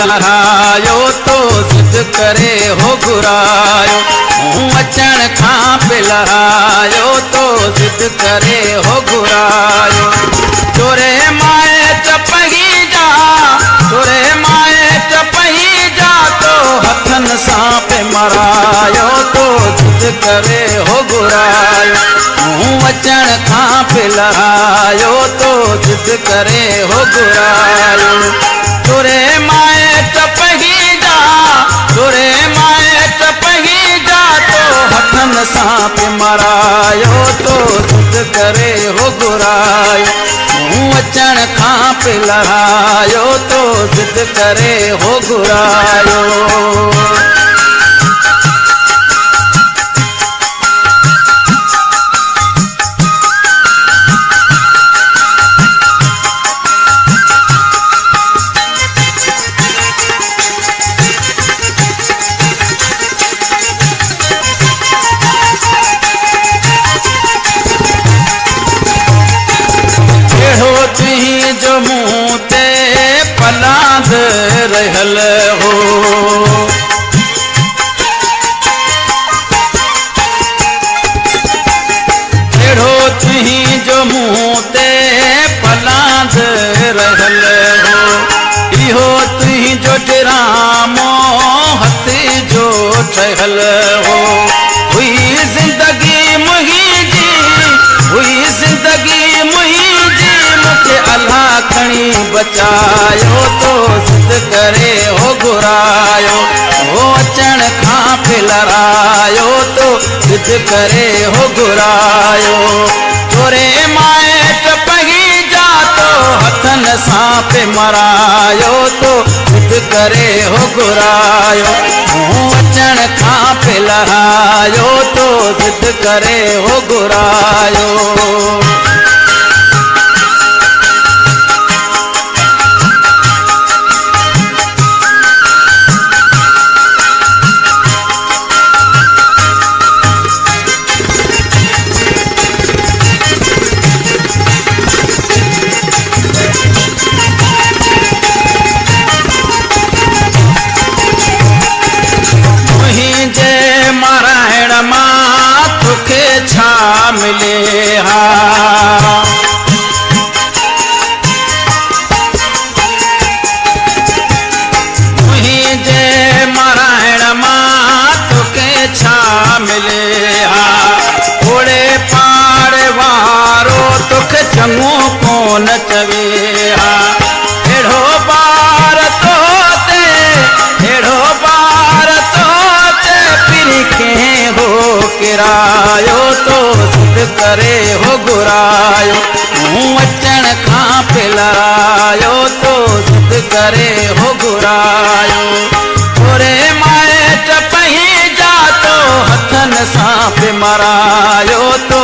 लहायो तो जिद करे हो घुरायो। हूँ अचण खां पे लहायो तो जिद करे हो घुरायो। चोरे माए चपही जा, चोरे माए चपही जा तो हथन सां पे मरायो तो जिद करे हो घुरायो। हूँ अचण खां पे लहायो तो जिद करे हो घुरायो। चोरे माए चपही जा, चोरे माए चपही जा तो हथन सां पे मरायो तो जिद करे हो घुरायो। हूँ अचण खां पे लहायो तो जिद करे हो घुरायो। जो मुँह ते पलाद रहल हो, अहिड़ो तुही जो मुँह ते पलाद रहल हो। इहो तुही जो ड्रामो हथ जो ठहल हो। हुई जिंदगी मुंहिंजी, हुई जिंदगी मुंहिंजी, मुझे अल्लाह खणी बचायो तो जिद करे हो घुरायो। हो अचण खां पे लहायो तो जिद करे हो घुरायो। चोरे माए चपही जा तो हथन सां पे मरायो तो जिद करे हो घुरायो। हूँ अचण खां पे लहायो तो जिद करे हो घुरायो। मारायण मां तुखे छा मिले हा, मुंहिंजे मारायण मां तुखे छा मिले हा। ओड़े पाड़े वारो तुखे चङो कोन चवे हा। अहिड़ो ॿार तो ते, अहिड़ो ॿार तो हो किरायो तो जिद करे हो घुरायो। हूँ अचण खां पे लहायो तो जिद करे हो घुरायो। चोरे माए चपही जा तो हथन सां पे मरायो तो